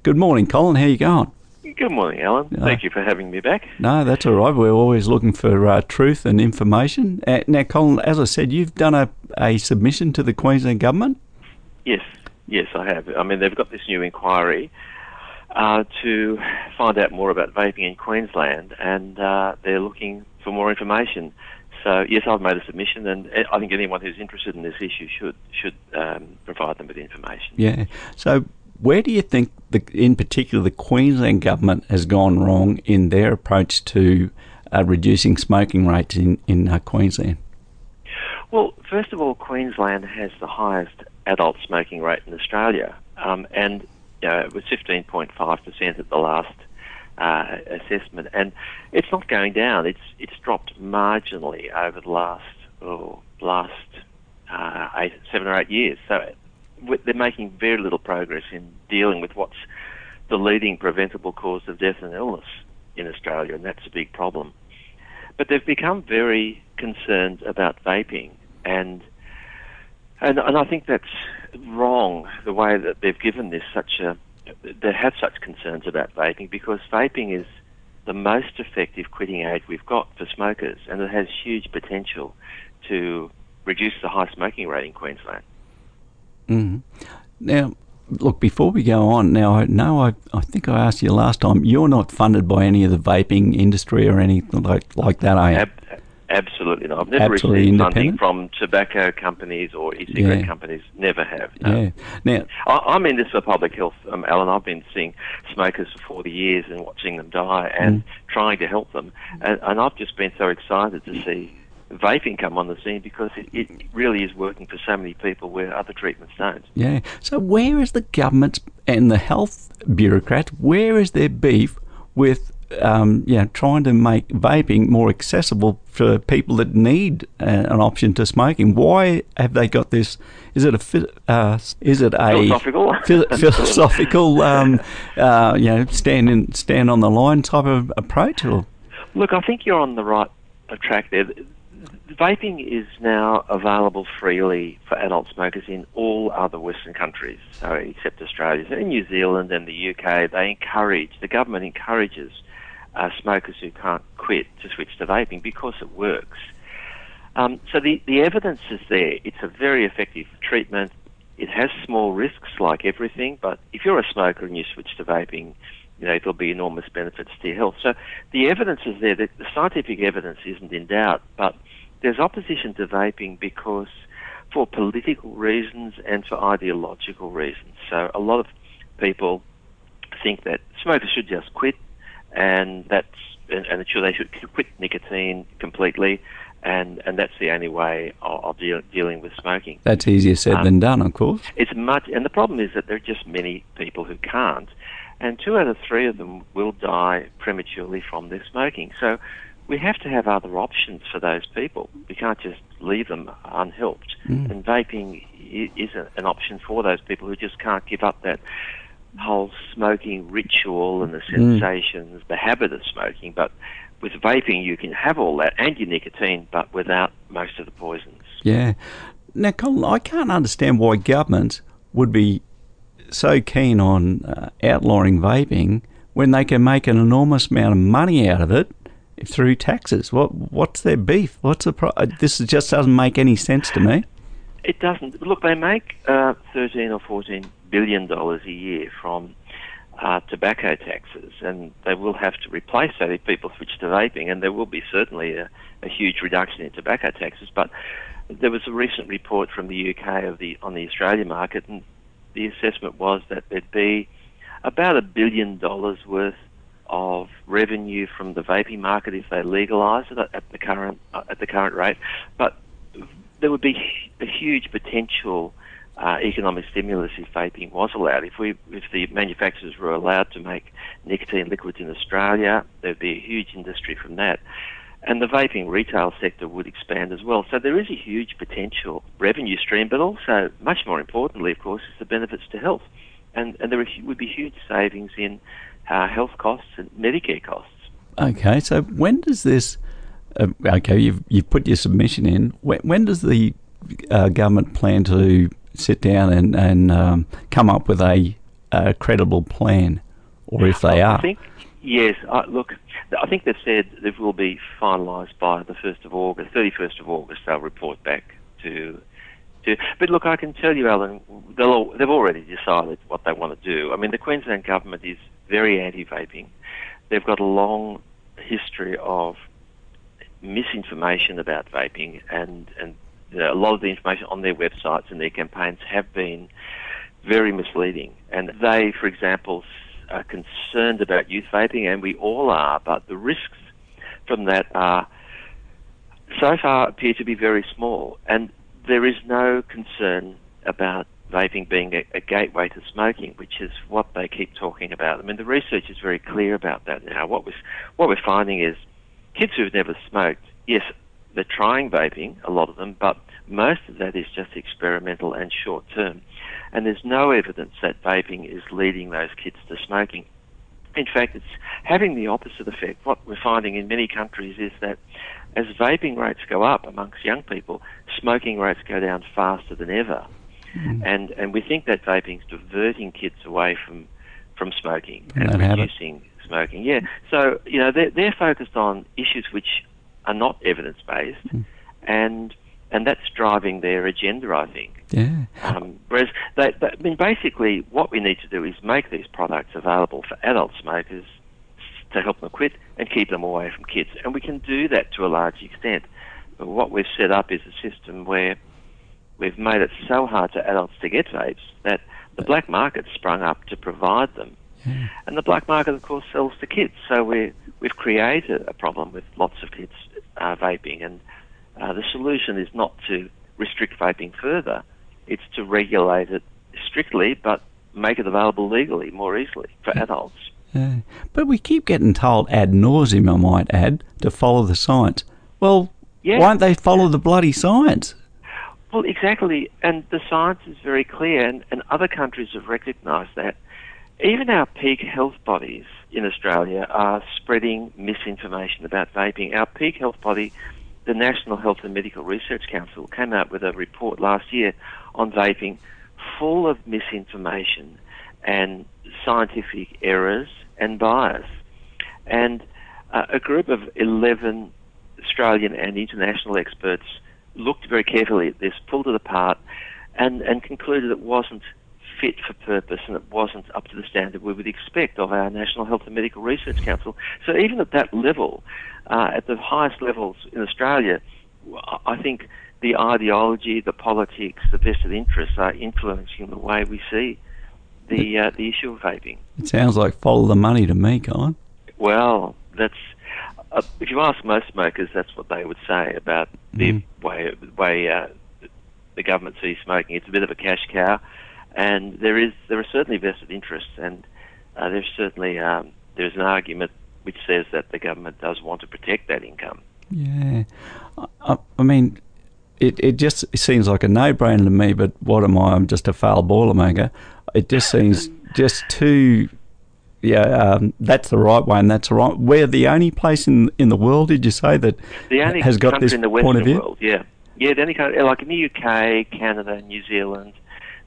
Good morning, Colin. How you going? Good morning, Alan. Thank you for having me back. No, that's all right. We're always looking for truth and information. Now, Colin, as I said, you've done a submission to the Queensland Government? Yes, I have. I mean, they've got this new inquiry to find out more about vaping in Queensland, and they're looking for more information. So, yes, I've made a submission, and I think anyone who's interested in this issue should provide them with information. Yeah. So, where do you think, in particular, the Queensland Government has gone wrong in their approach to reducing smoking rates in Queensland? Well, first of all, Queensland has the highest adult smoking rate in Australia, and it was 15.5% at the last assessment, and it's not going down. It's dropped marginally over the last 7 or 8 years. So they're making very little progress in dealing with what's the leading preventable cause of death and illness in Australia, and that's a big problem. But they've become very concerned about vaping, and I think that's wrong, the way that they've given this they have such concerns about vaping, because vaping is the most effective quitting aid we've got for smokers, and it has huge potential to reduce the high smoking rate in Queensland. Mm. Now, look, before we go on, now I know I think I asked you last time, you're not funded by any of the vaping industry or anything like that, are you? Absolutely not. I've never received funding from tobacco companies or e-cigarette companies. Never have. No. Yeah. Now, I'm in this for public health, Alan. I've been seeing smokers for 40 years and watching them die and trying to help them. And I've just been so excited to see vaping come on the scene, because it really is working for so many people where other treatments don't. Yeah. So where is the government and the health bureaucrat, where is their beef with trying to make vaping more accessible for people that need an option to smoking? Why have they got this? Is it a philosophical stand on the line type of approach? Or? Look, I think you're on the right track there. Vaping is now available freely for adult smokers in all other Western countries, except Australia. So in New Zealand and the UK, the government encourages smokers who can't quit to switch to vaping because it works. So the evidence is there. It's a very effective treatment. It has small risks like everything, but if you're a smoker and you switch to vaping, there'll be enormous benefits to your health. So the evidence is there. The scientific evidence isn't in doubt, but there's opposition to vaping because for political reasons and for ideological reasons. So a lot of people think that smokers should just quit, and they should quit nicotine completely, and that's the only way of dealing with smoking. That's easier said than done, of course. And the problem is that there are just many people who can't, and 2 out of 3 of them will die prematurely from their smoking. So we have to have other options for those people. We can't just leave them unhelped. And vaping is an option for those people who just can't give up that whole smoking ritual and the sensations, the habit of smoking. But with vaping, you can have all that and your nicotine, but without most of the poisons. Yeah. Now, Colin, I can't understand why governments would be so keen on outlawing vaping when they can make an enormous amount of money out of it through taxes. What's their beef? This just doesn't make any sense to me. It doesn't. Look, they make $13 or $14 billion a year from tobacco taxes, and they will have to replace that if people switch to vaping, and there will be certainly a huge reduction in tobacco taxes. But there was a recent report from the UK on the Australian market, and the assessment was that there'd be about $1 billion worth of revenue from the vaping market if they legalise it at the current rate. But there would be a huge potential economic stimulus if vaping was allowed. If the manufacturers were allowed to make nicotine liquids in Australia, there'd be a huge industry from that. And the vaping retail sector would expand as well. So there is a huge potential revenue stream, but also, much more importantly, of course, is the benefits to health. And there would be huge savings in health costs and Medicare costs. Okay, so when does this... you've put your submission in. When does the government plan to sit down and come up with a a credible plan, or if they are. I think, yes. Look, I think they've said it will be finalised by the 1st of August, 31st of August. They'll report back to. But look, I can tell you, Alan, they've already decided what they want to do. I mean, the Queensland government is very anti-vaping. They've got a long history of misinformation about vaping, and a lot of the information on their websites and their campaigns have been very misleading. And they, for example, are concerned about youth vaping, and we all are, but the risks from that are so far appear to be very small. And there is no concern about vaping being a gateway to smoking, which is what they keep talking about. I mean, the research is very clear about that now. What we're finding is kids who've never smoked, yes, they're trying vaping, a lot of them, but most of that is just experimental and short-term. And there's no evidence that vaping is leading those kids to smoking. In fact, it's having the opposite effect. What we're finding in many countries is that as vaping rates go up amongst young people, smoking rates go down faster than ever. And we think that vaping's diverting kids away from smoking and reducing smoking. Yeah. So, they're focused on issues which are not evidence-based, and that's driving their agenda, I think. Yeah. Whereas, basically, what we need to do is make these products available for adult smokers to help them quit and keep them away from kids. And we can do that to a large extent. But what we've set up is a system where we've made it so hard to adults to get vapes that the black market sprung up to provide them. Yeah. And the black market, of course, sells to kids. So we've created a problem with lots of kids vaping. And the solution is not to restrict vaping further. It's to regulate it strictly, but make it available legally more easily for adults. Yeah. But we keep getting told ad nauseum, I might add, to follow the science. Well, why don't they follow the bloody science? Well, exactly. And the science is very clear, and other countries have recognised that. Even our peak health bodies in Australia are spreading misinformation about vaping. Our peak health body, the National Health and Medical Research Council, came out with a report last year on vaping full of misinformation and scientific errors and bias. And a group of 11 Australian and international experts looked very carefully at this, pulled it apart, and concluded it wasn't fit for purpose and it wasn't up to the standard we would expect of our National Health and Medical Research Council. So even at that level, at the highest levels in Australia, I think the ideology, the politics, the vested interests are influencing the way we see the issue of vaping. It sounds like follow the money to me, Colin. Well, that's if you ask most smokers, that's what they would say about the way the government sees smoking. It's a bit of a cash cow, and there are certainly vested interests, and there's an argument which says that the government does want to protect that income. Yeah, I mean, it just seems like a no-brainer to me. But what am I? I'm just a failed Boilermaker. It just seems just too. Yeah, that's the right way, and that's the right. We're the only place in the world, did you say, that has got this in the point of view? World, yeah, the only country, like in the UK, Canada, New Zealand,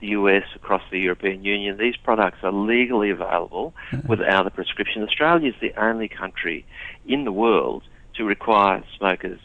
the US, across the European Union, these products are legally available without a prescription. Australia is the only country in the world to require smokers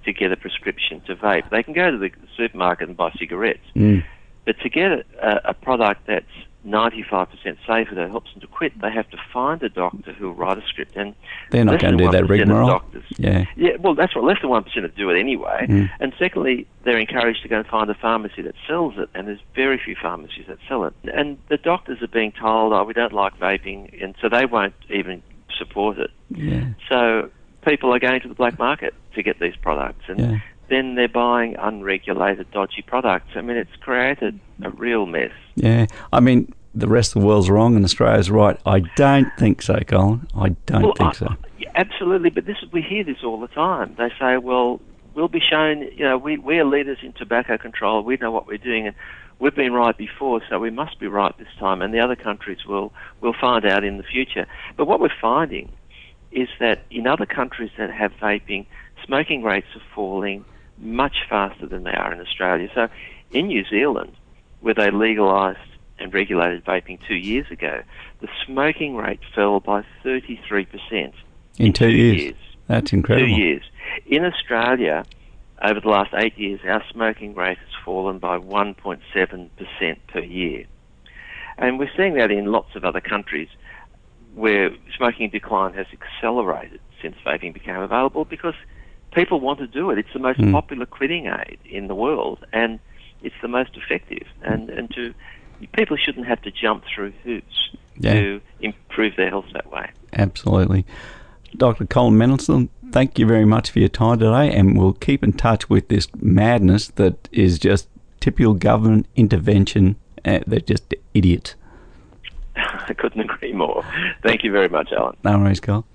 to get a prescription to vape. They can go to the supermarket and buy cigarettes, but to get a product that's 95% safer that helps them to quit, they have to find a doctor who will write a script. And they're not going to do that rigmarole. Yeah, well, that's what less than 1% will do it anyway. And secondly, they're encouraged to go and find a pharmacy that sells it, and there's very few pharmacies that sell it. And the doctors are being told, oh, we don't like vaping, and so they won't even support it. Yeah. So people are going to the black market to get these products, and then they're buying unregulated, dodgy products. I mean, it's created a real mess. Yeah, I mean, the rest of the world's wrong and Australia's right. I don't think so, Colin. I don't think so. Absolutely, but we hear this all the time. They say, well, we'll be shown, we're leaders in tobacco control. We know what we're doing, and we've been right before, so we must be right this time, and the other countries will find out in the future. But what we're finding is that in other countries that have vaping, smoking rates are falling much faster than they are in Australia. So in New Zealand, where they legalised and regulated vaping 2 years ago, the smoking rate fell by 33% in 2 years. That's incredible. 2 years. In Australia, over the last 8 years, our smoking rate has fallen by 1.7% per year. And we're seeing that in lots of other countries where smoking decline has accelerated since vaping became available because people want to do it. It's the most popular quitting aid in the world, and it's the most effective. And people shouldn't have to jump through hoops to improve their health that way. Absolutely. Dr. Colin Mendelsohn, thank you very much for your time today, and we'll keep in touch with this madness that is just typical government intervention. They're just idiots. I couldn't agree more. Thank you very much, Alan. No worries, Carl.